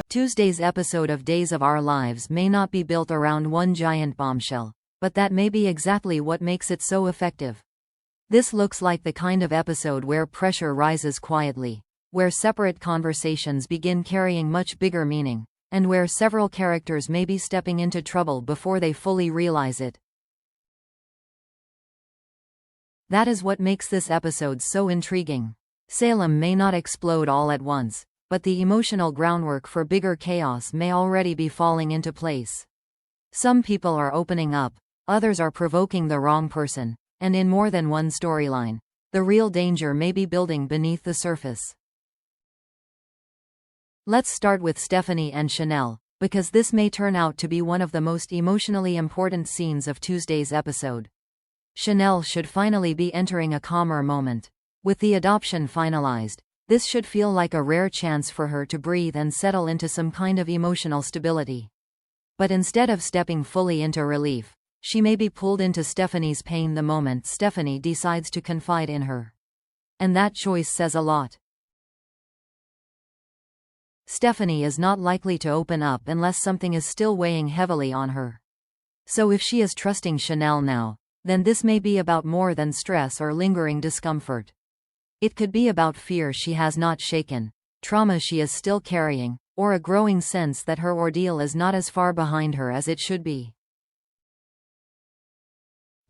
Tuesday's episode of Days of Our Lives may not be built around one giant bombshell, but that may be exactly what makes it so effective. This looks like the kind of episode where pressure rises quietly, where separate conversations begin carrying much bigger meaning, and where several characters may be stepping into trouble before they fully realize it. That is what makes this episode so intriguing. Salem may not explode all at once, but the emotional groundwork for bigger chaos may already be falling into place. Some people are opening up, others are provoking the wrong person, and in more than one storyline, the real danger may be building beneath the surface. Let's start with Stephanie and Chanel, because this may turn out to be one of the most emotionally important scenes of Tuesday's episode. Chanel should finally be entering a calmer moment. With the adoption finalized, this should feel like a rare chance for her to breathe and settle into some kind of emotional stability. But instead of stepping fully into relief, she may be pulled into Stephanie's pain the moment Stephanie decides to confide in her. And that choice says a lot. Stephanie is not likely to open up unless something is still weighing heavily on her. So if she is trusting Chanel now, then this may be about more than stress or lingering discomfort. It could be about fear she has not shaken, trauma she is still carrying, or a growing sense that her ordeal is not as far behind her as it should be.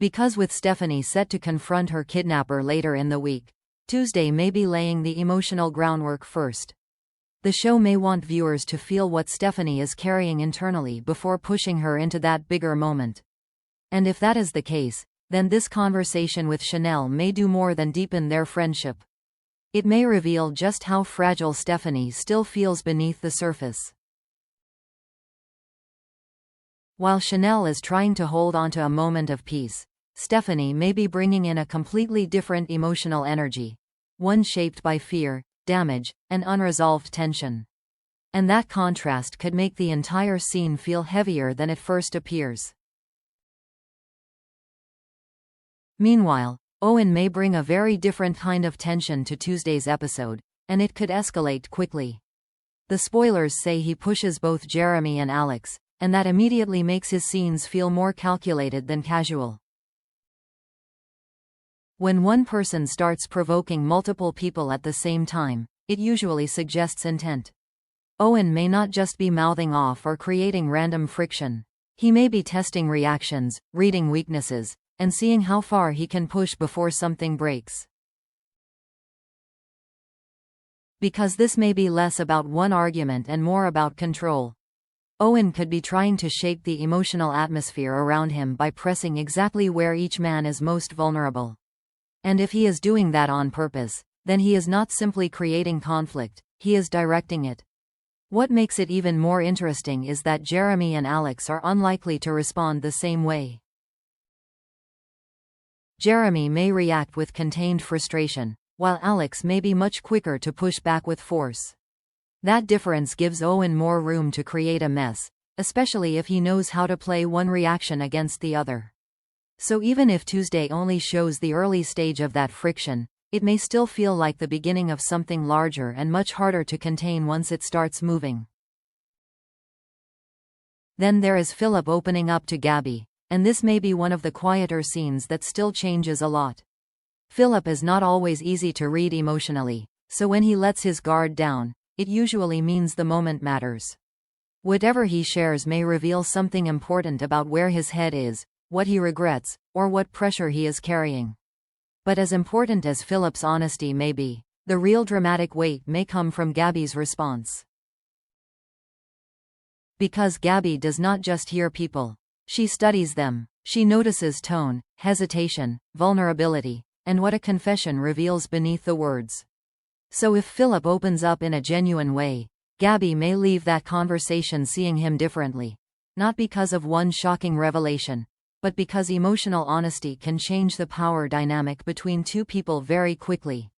Because with Stephanie set to confront her kidnapper later in the week, Tuesday may be laying the emotional groundwork first. The show may want viewers to feel what Stephanie is carrying internally before pushing her into that bigger moment. And if that is the case, then this conversation with Chanel may do more than deepen their friendship. It may reveal just how fragile Stephanie still feels beneath the surface. While Chanel is trying to hold onto a moment of peace, Stephanie may be bringing in a completely different emotional energy, one shaped by fear, damage, and unresolved tension. And that contrast could make the entire scene feel heavier than it first appears. Meanwhile, Owen may bring a very different kind of tension to Tuesday's episode, and it could escalate quickly. The spoilers say he pushes both Jeremy and Alex, and that immediately makes his scenes feel more calculated than casual. When one person starts provoking multiple people at the same time, it usually suggests intent. Owen may not just be mouthing off or creating random friction. He may be testing reactions, reading weaknesses, and seeing how far he can push before something breaks. Because this may be less about one argument and more about control. Owen could be trying to shape the emotional atmosphere around him by pressing exactly where each man is most vulnerable. And if he is doing that on purpose, then he is not simply creating conflict, he is directing it. What makes it even more interesting is that Jeremy and Alex are unlikely to respond the same way. Jeremy may react with contained frustration, while Alex may be much quicker to push back with force. That difference gives Owen more room to create a mess, especially if he knows how to play one reaction against the other. So even if Tuesday only shows the early stage of that friction, it may still feel like the beginning of something larger and much harder to contain once it starts moving. Then there is Philip opening up to Gabby, and this may be one of the quieter scenes that still changes a lot. Philip is not always easy to read emotionally, so when he lets his guard down, it usually means the moment matters. Whatever he shares may reveal something important about where his head is, what he regrets, or what pressure he is carrying. But as important as Philip's honesty may be, the real dramatic weight may come from Gabby's response. Because Gabby does not just hear people. She studies them. She notices tone, hesitation, vulnerability, and what a confession reveals beneath the words. So if Philip opens up in a genuine way, Gabby may leave that conversation seeing him differently. Not because of one shocking revelation, but because emotional honesty can change the power dynamic between two people very quickly.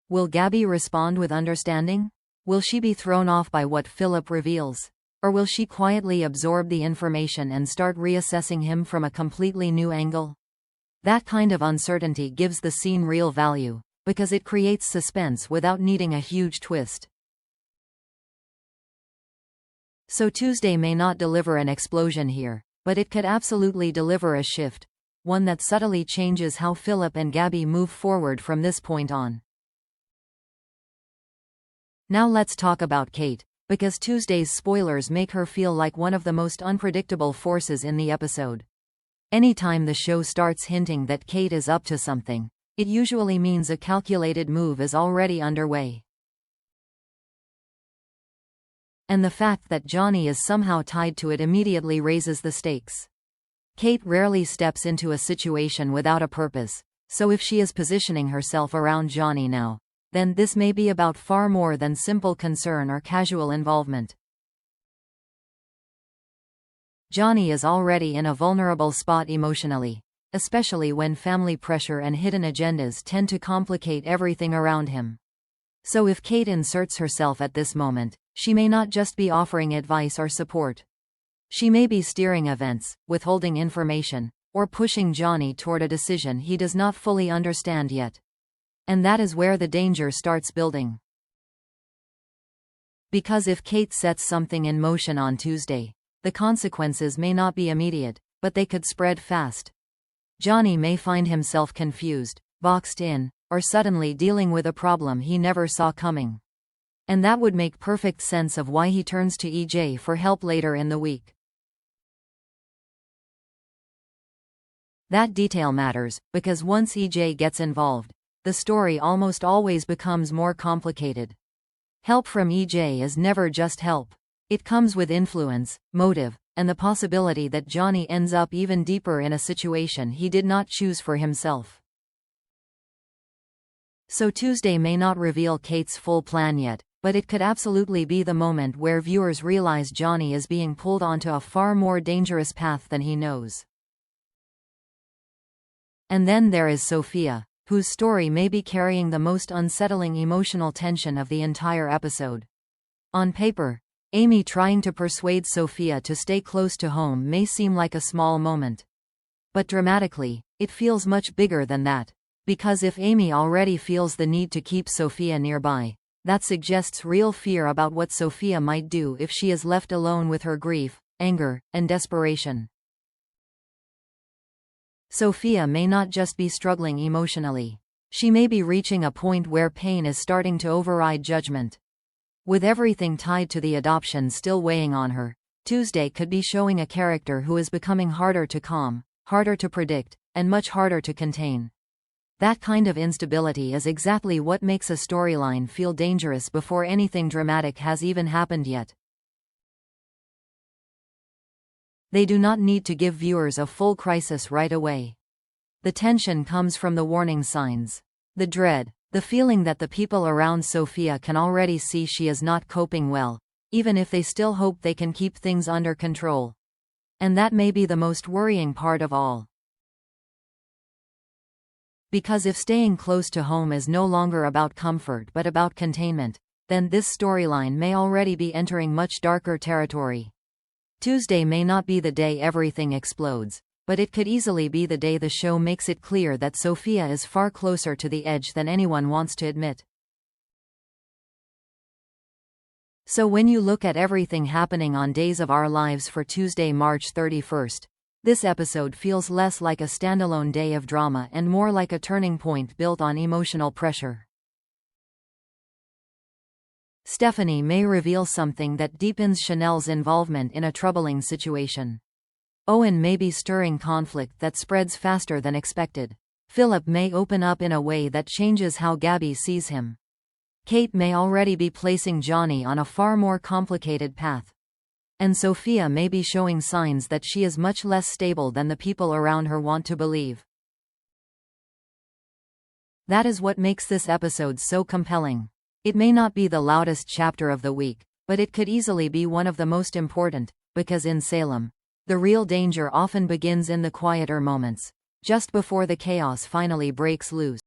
Will Gabby respond with understanding? Will she be thrown off by what Philip reveals? Or will she quietly absorb the information and start reassessing him from a completely new angle? That kind of uncertainty gives the scene real value, because it creates suspense without needing a huge twist. So Tuesday may not deliver an explosion here, but it could absolutely deliver a shift, one that subtly changes how Philip and Gabby move forward from this point on. Now let's talk about Kate, because Tuesday's spoilers make her feel like one of the most unpredictable forces in the episode. Anytime the show starts hinting that Kate is up to something, it usually means a calculated move is already underway. And the fact that Johnny is somehow tied to it immediately raises the stakes. Kate rarely steps into a situation without a purpose, so if she is positioning herself around Johnny now, then this may be about far more than simple concern or casual involvement. Johnny is already in a vulnerable spot emotionally, especially when family pressure and hidden agendas tend to complicate everything around him. So if Kate inserts herself at this moment, she may not just be offering advice or support. She may be steering events, withholding information, or pushing Johnny toward a decision he does not fully understand yet. And that is where the danger starts building. Because if Kate sets something in motion on Tuesday, the consequences may not be immediate, but they could spread fast. Johnny may find himself confused, boxed in, or suddenly dealing with a problem he never saw coming. And that would make perfect sense of why he turns to EJ for help later in the week. That detail matters, because once EJ gets involved, the story almost always becomes more complicated. Help from EJ is never just help. It comes with influence, motive, and the possibility that Johnny ends up even deeper in a situation he did not choose for himself. So Tuesday may not reveal Kate's full plan yet, but it could absolutely be the moment where viewers realize Johnny is being pulled onto a far more dangerous path than he knows. And then there is Sophia, whose story may be carrying the most unsettling emotional tension of the entire episode. On paper, Amy trying to persuade Sophia to stay close to home may seem like a small moment. But dramatically, it feels much bigger than that. Because if Amy already feels the need to keep Sophia nearby, that suggests real fear about what Sophia might do if she is left alone with her grief, anger, and desperation. Sophia may not just be struggling emotionally. She may be reaching a point where pain is starting to override judgment. With everything tied to the adoption still weighing on her, Tuesday could be showing a character who is becoming harder to calm, harder to predict, and much harder to contain. That kind of instability is exactly what makes a storyline feel dangerous before anything dramatic has even happened yet. They do not need to give viewers a full crisis right away. The tension comes from the warning signs. The dread, the feeling that the people around Sophia can already see she is not coping well, even if they still hope they can keep things under control. And that may be the most worrying part of all. Because if staying close to home is no longer about comfort but about containment, then this storyline may already be entering much darker territory. Tuesday may not be the day everything explodes, but it could easily be the day the show makes it clear that Sophia is far closer to the edge than anyone wants to admit. So when you look at everything happening on Days of Our Lives for Tuesday, March 31st, this episode feels less like a standalone day of drama and more like a turning point built on emotional pressure. Stephanie may reveal something that deepens Chanel's involvement in a troubling situation. Owen may be stirring conflict that spreads faster than expected. Philip may open up in a way that changes how Gabby sees him. Kate may already be placing Johnny on a far more complicated path. And Sophia may be showing signs that she is much less stable than the people around her want to believe. That is what makes this episode so compelling. It may not be the loudest chapter of the week, but it could easily be one of the most important, because in Salem, the real danger often begins in the quieter moments, just before the chaos finally breaks loose.